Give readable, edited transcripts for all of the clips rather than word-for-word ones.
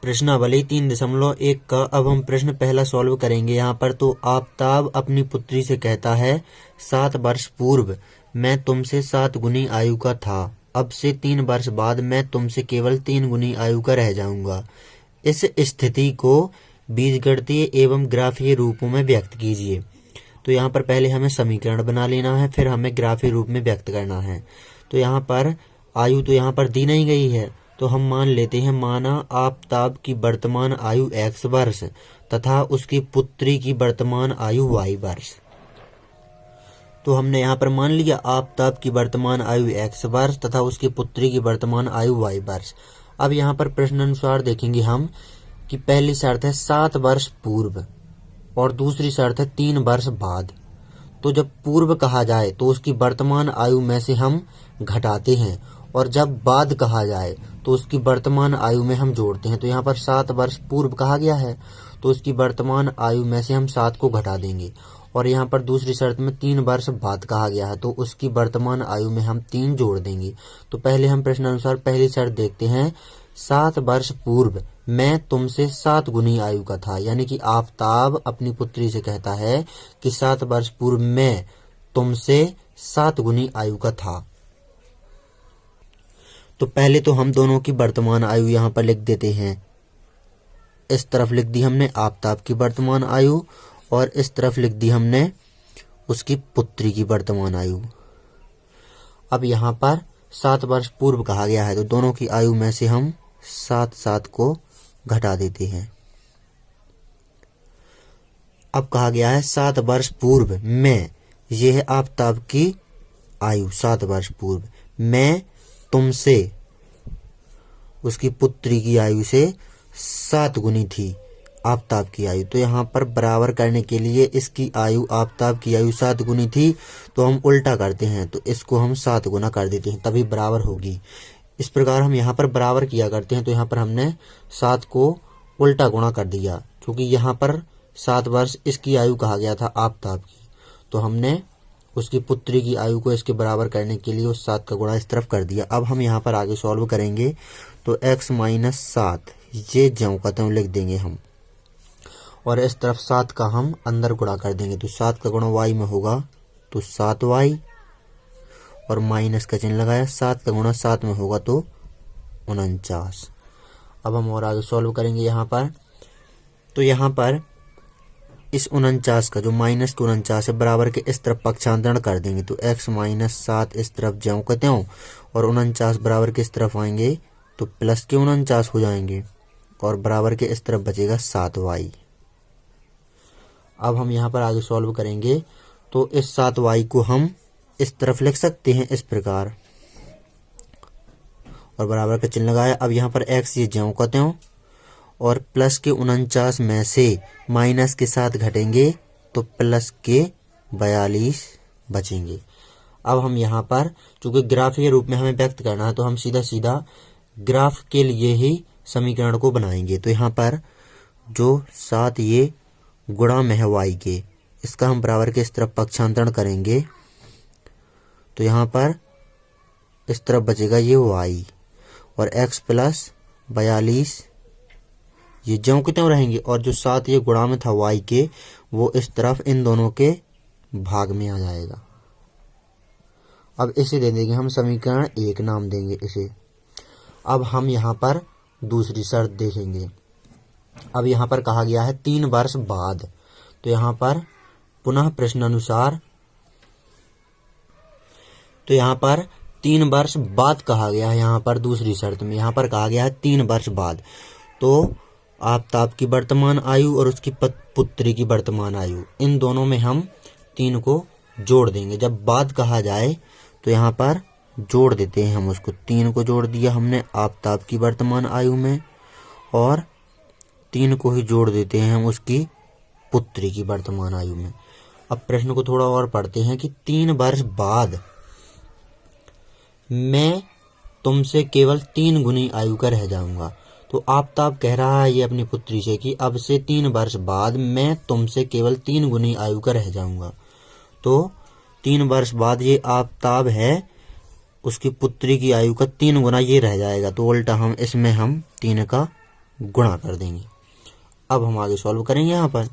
प्रश्नावली 3.1 का अब हम प्रश्न पहला सॉल्व करेंगे। यहाँ पर तो आफताब अपनी पुत्री से कहता है 7 वर्ष पूर्व मैं तुमसे 7 गुनी आयु का था, अब से 3 वर्ष बाद मैं तुमसे केवल 3 गुनी आयु का रह जाऊंगा। इस स्थिति को बीजगणितीय एवं ग्राफीय रूपों में व्यक्त कीजिए। तो यहाँ पर पहले हमें समीकरण बना लेना है, फिर हमें ग्राफीय रूप में व्यक्त करना है। तो यहाँ पर आयु तो यहाँ पर दी नहीं गई है, तो हम मान लेते हैं, माना आफताब की वर्तमान आयु x वर्ष तथा उसकी पुत्री की वर्तमान आयु y वर्ष। तो हमने यहाँ पर मान लिया आफताब की वर्तमान आयु x वर्ष तथा उसकी पुत्री की वर्तमान आयु y वर्ष। अब यहाँ पर प्रश्नानुसार देखेंगे हम कि पहली शर्त है 7 वर्ष पूर्व और दूसरी शर्त है 3 वर्ष बाद। तो जब पूर्व कहा जाए तो उसकी वर्तमान आयु में से हम घटाते हैं, और जब बाद कहा जाए तो उसकी वर्तमान आयु में हम जोड़ते हैं। तो यहाँ पर 7 वर्ष पूर्व कहा गया है तो उसकी वर्तमान आयु में से हम 7 को घटा देंगे, और यहाँ पर दूसरी शर्त में 3 वर्ष बाद कहा गया है तो उसकी वर्तमान आयु में हम 3 जोड़ देंगे। तो पहले हम प्रश्नानुसार पहली शर्त देखते हैं, 7 वर्ष पूर्व मैं तुमसे 7 गुनी आयु का था, यानी कि आफताब अपनी पुत्री से कहता है कि 7 वर्ष पूर्व मैं तुमसे 7 गुनी आयु का था। तो पहले तो हम दोनों की वर्तमान आयु यहाँ पर लिख देते हैं। इस तरफ लिख दी हमने आफताब की वर्तमान आयु और इस तरफ लिख दी हमने उसकी पुत्री की वर्तमान आयु। अब यहाँ पर 7 वर्ष पूर्व कहा गया है तो दोनों की आयु में से हम 7 को घटा देते हैं। अब कहा गया है 7 वर्ष पूर्व मैं, यह है आफताब की आयु 7 वर्ष पूर्व, मैं तुमसे, उसकी पुत्री की आयु से 7 गुनी थी आफताब की आयु। तो यहाँ पर बराबर करने के लिए इसकी आयु, आफताब की आयु 7 गुनी थी तो हम उल्टा करते हैं, तो इसको हम 7 गुना कर देते हैं तभी बराबर होगी। इस प्रकार हम यहाँ पर बराबर किया करते हैं। तो यहाँ पर हमने 7 को उल्टा गुणा कर दिया, क्योंकि यहाँ पर 7 वर्ष इसकी आयु कहा गया था आफताब की, तो हमने उसकी पुत्री की आयु को इसके बराबर करने के लिए उस 7 का गुणा इस तरफ कर दिया। अब हम यहाँ पर आगे सॉल्व करेंगे तो x माइनस 7 ये ज्यों का त्यों लिख देंगे हम, और इस तरफ 7 का हम अंदर गुणा कर देंगे। तो 7 का गुणा y में होगा तो 7y, और माइनस का चिन्ह लगाया, 7 का गुणा 7 में होगा तो 49। अब हम और आगे सॉल्व करेंगे यहाँ पर। तो यहाँ पर इस 49 का जो माइनस के 49 है बराबर के इस तरफ पक्षांतरण कर देंगे। तो x माइनस 7 इस तरफ ज्यों का त्यों और 49 बराबर के इस तरफ आएंगे तो प्लस के 49 हो जाएंगे, और बराबर के इस तरफ बचेगा 7y। अब हम यहाँ पर आगे सॉल्व करेंगे तो इस 7y को हम इस तरफ लिख सकते हैं इस प्रकार, और बराबर का चिन्ह लगाया। अब यहाँ पर x ये ज्यों का त्यों, और प्लस के 49 में से माइनस के 7 घटेंगे तो प्लस के 42 बचेंगे। अब हम यहाँ पर चूंकि ग्राफीय रूप में हमें व्यक्त करना है तो हम सीधा सीधा ग्राफ के लिए ही समीकरण को बनाएंगे। तो यहाँ पर जो 7 ये गुणा में है y के, इसका हम बराबर के इस तरफ पक्षांतरण करेंगे तो यहाँ पर इस तरफ बचेगा ये y, और x प्लस 42 ये ज्यों के त्यों रहेंगे, और जो 7 ये गुणा में था y के वो इस तरफ इन दोनों के भाग में आ जाएगा। अब इसे दे देंगे हम समीकरण 1 नाम देंगे इसे। अब हम यहाँ पर दूसरी शर्त देखेंगे। अब यहाँ पर कहा गया है 3 वर्ष बाद, तो यहाँ पर पुनः प्रश्नानुसार तो यहाँ पर 3 वर्ष बाद कहा गया है। यहाँ पर दूसरी शर्त में यहाँ पर कहा गया है 3 वर्ष बाद, तो आफताब की वर्तमान आयु और उसकी पुत्री की वर्तमान आयु, इन दोनों में हम 3 को जोड़ देंगे। जब बाद कहा जाए तो यहाँ पर जोड़ देते हैं हम उसको, 3 को जोड़ दिया हमने आफताब की वर्तमान आयु में, और 3 को ही जोड़ देते हैं हम उसकी पुत्री की वर्तमान आयु में। अब प्रश्न को थोड़ा और पढ़ते हैं कि 3 वर्ष बाद मैं तुमसे केवल 3 गुनी आयु का रह जाऊंगा। तो आफताब कह रहा है ये अपनी पुत्री से कि अब से 3 वर्ष बाद मैं तुमसे केवल 3 गुनी आयु का रह जाऊंगा। तो 3 वर्ष बाद ये आफताब है, उसकी पुत्री की आयु का 3 गुना ये रह जाएगा, तो उल्टा हम इसमें हम 3 का गुणा कर देंगे। अब हम आगे सॉल्व करेंगे यहाँ पर,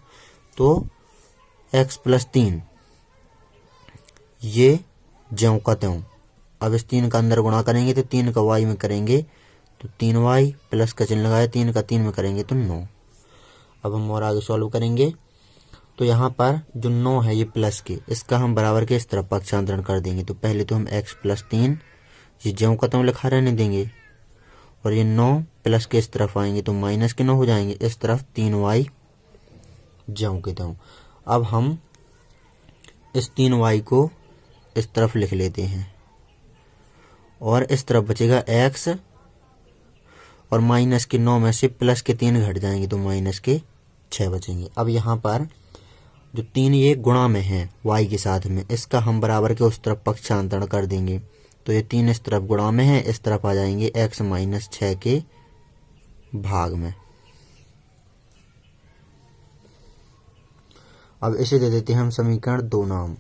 तो x प्लस 3 ये ज्यों का त्यों। अब इस 3 का अंदर गुणा करेंगे तो 3 का y में करेंगे तो 3y, प्लस का चिन्ह लगाए 3 का 3 में करेंगे तो 9। अब हम और आगे सॉल्व करेंगे, तो यहाँ पर जो 9 है ये प्लस के, इसका हम बराबर के इस तरफ पक्षांतरण कर देंगे। तो पहले तो हम x प्लस 3 ये ज्यों का त्यों लिखा रहने देंगे, और ये 9 प्लस के इस तरफ आएंगे तो माइनस के 9 हो जाएंगे, इस तरफ 3y ज्यों के त्यों। अब हम इस 3y को इस तरफ लिख लेते हैं, और इस तरफ बचेगा x, और माइनस के 9 में से प्लस के 3 घट जाएंगे तो माइनस के 6 बचेंगे। अब यहाँ पर जो 3 ये गुणा में है y के साथ में, इसका हम बराबर के उस तरफ पक्षांतरण कर देंगे। तो ये 3 इस तरफ गुणा में है, इस तरफ आ जाएंगे x माइनस 6 के भाग में। अब इसे दे देते हैं हम समीकरण 2 नाम।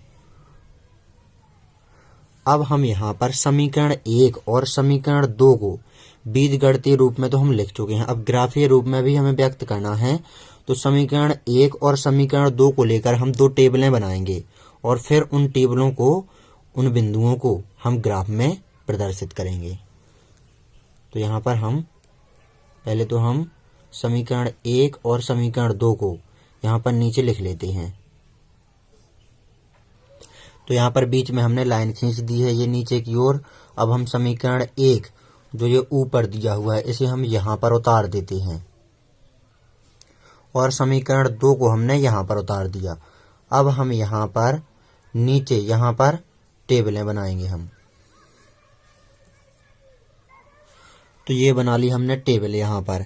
अब हम यहाँ पर समीकरण 1 और समीकरण 2 को बीजगणितीय रूप में तो हम लिख चुके हैं, अब ग्राफीय रूप में भी हमें व्यक्त करना है। तो समीकरण 1 और समीकरण 2 को लेकर हम 2 टेबलें बनाएंगे, और फिर उन टेबलों को, उन बिंदुओं को हम ग्राफ में प्रदर्शित करेंगे। तो यहाँ पर हम पहले तो हम समीकरण 1 और समीकरण 2 को यहाँ पर नीचे लिख लेते हैं। तो यहाँ पर बीच में हमने लाइन खींच दी है ये नीचे की ओर। अब हम समीकरण 1 जो ये ऊपर दिया हुआ है इसे हम यहाँ पर उतार देते हैं, और समीकरण 2 को हमने यहाँ पर उतार दिया। अब हम यहाँ पर नीचे यहाँ पर टेबलें बनाएंगे हम। तो ये बना ली हमने टेबल यहाँ पर।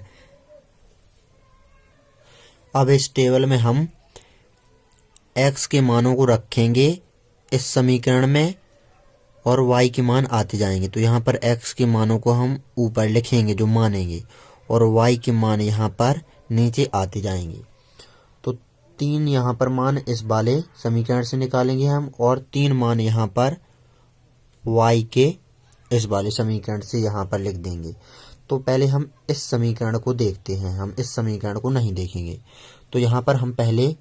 अब इस टेबल में हम x के मानों को रखेंगे इस समीकरण में, और y के मान आते जाएंगे। तो यहाँ पर x के मानों को हम ऊपर लिखेंगे जो मानेंगे, और y के मान यहाँ पर नीचे आते जाएंगे। तो 3 यहाँ पर मान इस वाले समीकरण से निकालेंगे हम, और 3 मान यहाँ पर y के इस वाले समीकरण से यहाँ पर लिख देंगे। तो पहले हम इस समीकरण को देखते हैं, हम इस समीकरण को नहीं देखेंगे। तो यहाँ पर हम पहले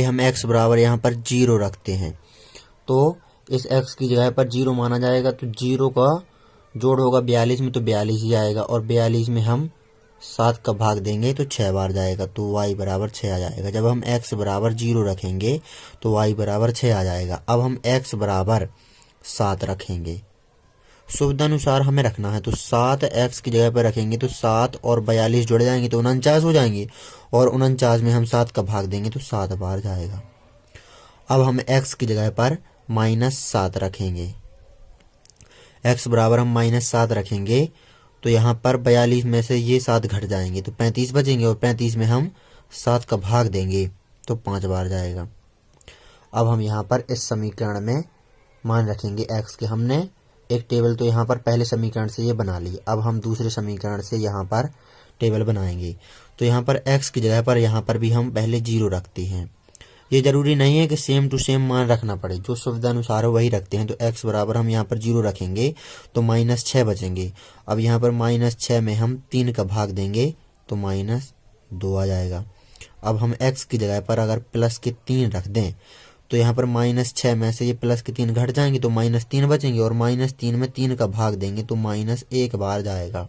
हम x बराबर यहाँ पर 0 रखते हैं। तो इस x की जगह पर 0 माना जाएगा, तो 0 का जोड़ होगा 42 में, तो 42 ही आएगा, और 42 में हम 7 का भाग देंगे तो 6 बार जाएगा, तो y बराबर 6 आ जाएगा। जब हम x बराबर 0 रखेंगे तो y बराबर 6 आ जाएगा। अब हम x बराबर 7 रखेंगे, सुविधा अनुसार हमें रखना है। तो 7 x की जगह पर रखेंगे तो 7 और 42 जुड़ जाएंगे तो 49 हो जाएंगे, और 49 में हम 7 का भाग देंगे तो 7 बार जाएगा। अब हम x की जगह पर -7 रखेंगे, x बराबर हम -7 रखेंगे तो यहाँ पर 42 में से ये 7 घट जाएंगे तो 35 बचेंगे, और 35 में हम 7 का भाग देंगे तो 5 बार जाएगा। अब हम यहाँ पर इस समीकरण में मान रखेंगे x के। हमने एक टेबल तो यहाँ पर पहले समीकरण से ये बना ली, अब हम दूसरे समीकरण से यहाँ पर टेबल बनाएंगे। तो यहाँ पर x की जगह पर यहाँ पर भी हम पहले 0 रखते हैं। ये जरूरी नहीं है कि सेम टू सेम मान रखना पड़े, जो सुविधा अनुसार है वही रखते हैं। तो x बराबर हम यहाँ पर 0 रखेंगे तो -6 बचेंगे। अब यहाँ पर -6 में हम 3 का भाग देंगे तो -2 आ जाएगा। अब हम x की जगह पर अगर प्लस के 3 रख दें तो यहाँ पर -6 में से ये प्लस के 3 घट जाएंगे तो -3 बचेंगे, और -3 में 3 का भाग देंगे तो -1 बार जाएगा।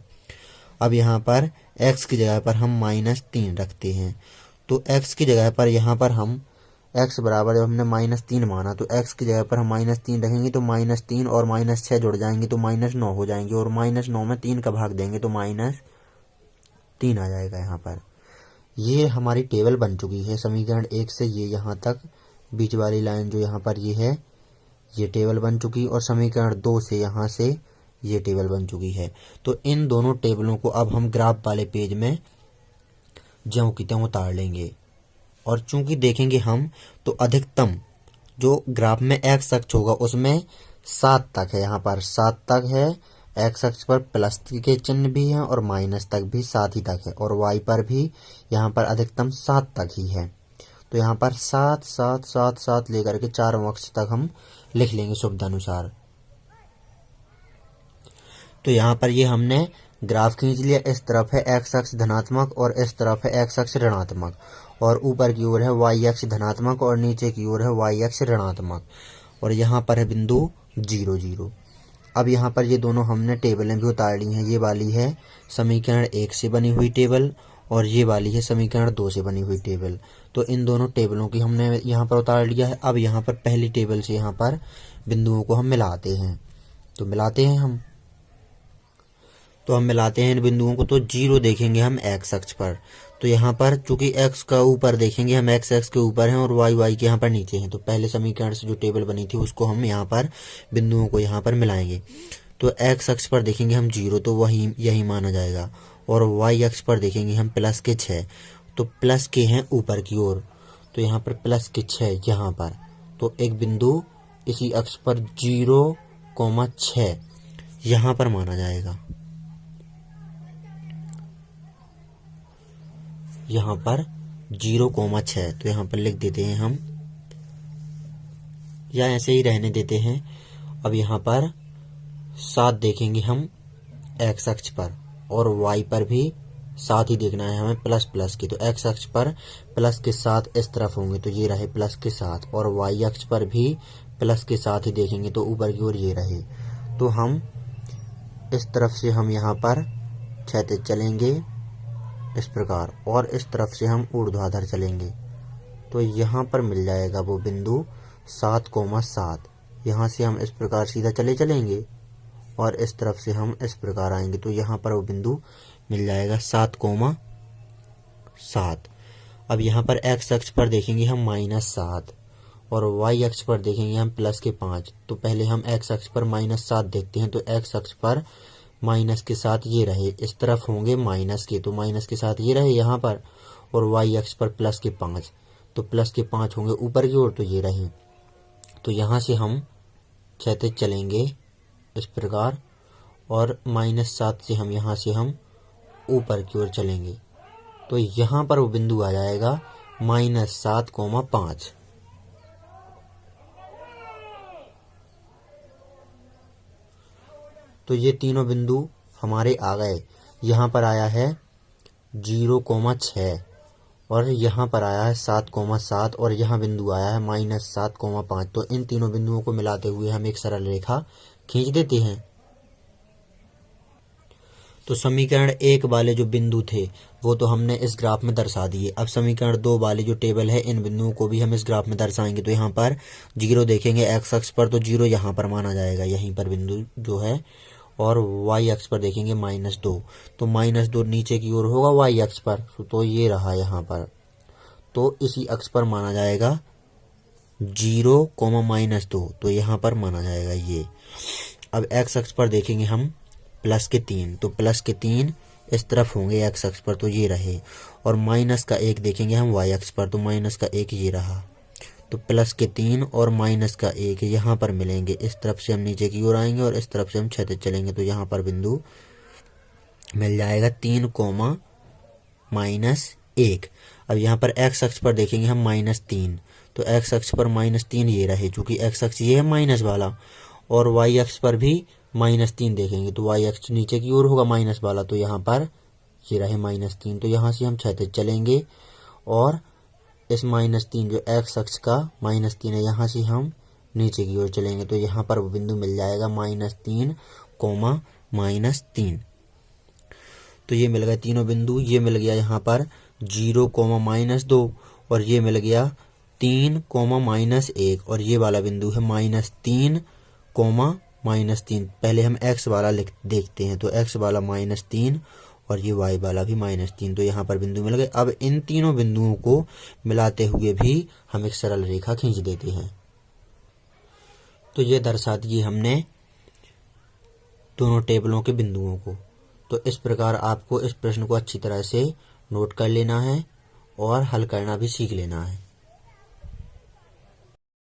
अब यहाँ पर x की जगह पर हम -3 रखते हैं। तो x की जगह पर यहाँ पर हम x बराबर जब हमने -3 माना तो x की जगह पर हम -3 रखेंगे तो -3 और -6 जुड़ जाएंगे तो -9 हो जाएंगे, और -9 में 3 का भाग देंगे तो -3 आ जाएगा। यहाँ पर ये हमारी टेबल बन चुकी है समीकरण 1 से ये यहाँ तक बीच वाली लाइन जो यहाँ पर ये है ये टेबल बन चुकी, और समीकरण 2 से यहाँ से ये टेबल बन चुकी है। तो इन दोनों टेबलों को अब हम ग्राफ वाले पेज में ज्यों की त्यों उतार लेंगे, और चूंकि देखेंगे हम तो अधिकतम जो ग्राफ में x अक्ष होगा उसमें 7 तक है, यहाँ पर 7 तक है, x अक्ष पर प्लस के चिन्ह भी है और माइनस तक भी 7 ही तक है, और y पर भी यहाँ पर अधिकतम 7 तक ही है। तो यहाँ पर 7 7 7 7 लेकर के 4 अक्ष तक हम लिख लेंगे सुविधा अनुसार। तो यहाँ पर ये हमने ग्राफ खींच लिया। इस तरफ है एक्स अक्ष धनात्मक और इस तरफ है एक्स अक्ष ऋणात्मक, और ऊपर की ओर है वाई अक्ष धनात्मक और नीचे की ओर है वाई अक्ष ऋणात्मक, और यहाँ पर है बिंदु 0 0। अब यहाँ पर ये दोनों हमने टेबलें भी उतार ली हैं। ये वाली है समीकरण 1 से बनी हुई टेबल और ये वाली है समीकरण 2 से बनी हुई टेबल। तो इन दोनों टेबलों की हमने यहाँ पर उतार लिया है। अब यहाँ पर पहली टेबल से यहाँ पर बिंदुओं को हम मिलाते हैं। तो मिलाते हैं हम मिलाते हैं इन बिंदुओं को। तो 0 देखेंगे हम एक्स अक्ष पर। तो यहाँ पर चूंकि एक्स का ऊपर देखेंगे हम, एक्स एक्स के ऊपर हैं और वाई वाई के यहाँ पर नीचे हैं। तो पहले समीकरण से जो टेबल बनी थी उसको हम यहाँ पर बिंदुओं को यहाँ पर मिलाएंगे। तो एक्स अक्ष पर देखेंगे हम 0, तो वही यही माना जाएगा, और वाई अक्ष पर देखेंगे हम प्लस के 6, तो प्लस के हैं ऊपर की ओर, तो यहाँ पर प्लस के 6 यहाँ पर। तो एक बिंदु इसी अक्ष पर 0,6 यहाँ पर माना जाएगा, यहाँ पर 0,6। तो यहाँ पर लिख देते हैं हम, या ऐसे ही रहने देते हैं। अब यहाँ पर 7 देखेंगे हम एक्स अक्ष पर, और वाई पर भी 7 ही देखना है हमें, प्लस प्लस की। तो एक्स अक्ष पर प्लस के 7 इस तरफ होंगे, तो ये रहे प्लस के 7, और वाई अक्ष पर भी प्लस के 7 ही देखेंगे, तो ऊपर की ओर ये रहे। तो हम इस तरफ से हम यहाँ पर क्षैतिज चलेंगे इस प्रकार, और इस तरफ से हम ऊर्ध्वाधर चलेंगे। तो यहाँ पर मिल जाएगा वो बिंदु 7,7। यहाँ से हम इस प्रकार सीधा चलेंगे और इस तरफ से हम इस प्रकार आएंगे, तो यहाँ पर वो बिंदु मिल जाएगा 7,7। अब यहाँ पर एक्स अक्ष पर देखेंगे हम -7 और वाई अक्ष पर देखेंगे हम प्लस के 5। तो पहले हम एक्स अक्ष पर -7 देखते हैं। तो एक्स अक्ष पर माइनस के साथ ये रहे, इस तरफ होंगे माइनस के, तो माइनस के साथ ये रहे यहाँ पर, और वाई अक्ष पर प्लस के 5, तो प्लस के 5 होंगे ऊपर की ओर, तो ये रहे। तो यहाँ से हम क्षैतिज चलेंगे इस प्रकार, और -7 से हम यहाँ से हम ऊपर की ओर चलेंगे। तो यहाँ पर वो बिंदु आ जाएगा -7,5। तो ये तीनों बिंदु हमारे आ गए। यहाँ पर आया है 0,6 और यहाँ पर आया है 7,7 और यहाँ बिंदु आया है -7,5। तो इन तीनों बिंदुओं को मिलाते हुए हम एक सरल रेखा खींच देते हैं। तो समीकरण 1 वाले जो बिंदु थे वो तो हमने इस ग्राफ में दर्शा दिए। अब समीकरण 2 वाली जो टेबल है, इन बिंदुओं को भी हम इस ग्राफ में दर्शाएंगे। तो यहाँ पर 0 देखेंगे एक्स अक्ष पर, तो 0 यहाँ पर माना जाएगा, यहीं पर बिंदु जो है। और वाई अक्ष पर देखेंगे -2, तो -2 नीचे की ओर होगा वाई अक्ष पर, तो ये रहा यहाँ पर। तो इसी अक्ष पर माना जाएगा 0, -2, तो यहाँ पर माना जाएगा ये। अब एक्स अक्ष पर देखेंगे हम प्लस के 3, तो प्लस के 3 इस तरफ होंगे एक्स अक्ष पर, तो ये रहे। और -1 देखेंगे हम वाई अक्ष पर, तो -1 ये रहा। तो प्लस के 3 और -1 यहाँ पर मिलेंगे। इस तरफ से हम नीचे की ओर आएंगे और इस तरफ से हम क्षैतिज चलेंगे, तो यहाँ पर बिंदु मिल जाएगा 3, -1। अब यहाँ पर एक्स अक्ष पर देखेंगे हम -3, तो एक्स अक्ष पर -3 ये रहे, चूंकि एक्स अक्ष ये है माइनस वाला, और वाई अक्ष पर भी -3 देखेंगे, तो वाई अक्ष नीचे की ओर होगा माइनस वाला, तो यहाँ पर ये रहे -3। तो यहाँ से हम क्षैतिज चलेंगे और इस -3 जो एक्स अक्ष का -3 है, यहाँ से हम नीचे की ओर चलेंगे, तो यहाँ पर वो बिंदु मिल जाएगा -3, -3। तो ये मिल गए तीनों बिंदु। ये मिल गया यहाँ पर 0, -2 और ये मिल गया 3, -1 और ये वाला बिंदु है -3, -3। पहले हम एक्स वाला देखते हैं, तो एक्स वाला -3 और ये वाई वाला भी -3, तो यहाँ पर बिंदु मिल गए। अब इन तीनों बिंदुओं को मिलाते हुए भी हम एक सरल रेखा खींच देते हैं। तो ये दर्शा दिए हमने दोनों टेबलों के बिंदुओं को। तो इस प्रकार आपको इस प्रश्न को अच्छी तरह से नोट कर लेना है और हल करना भी सीख लेना है।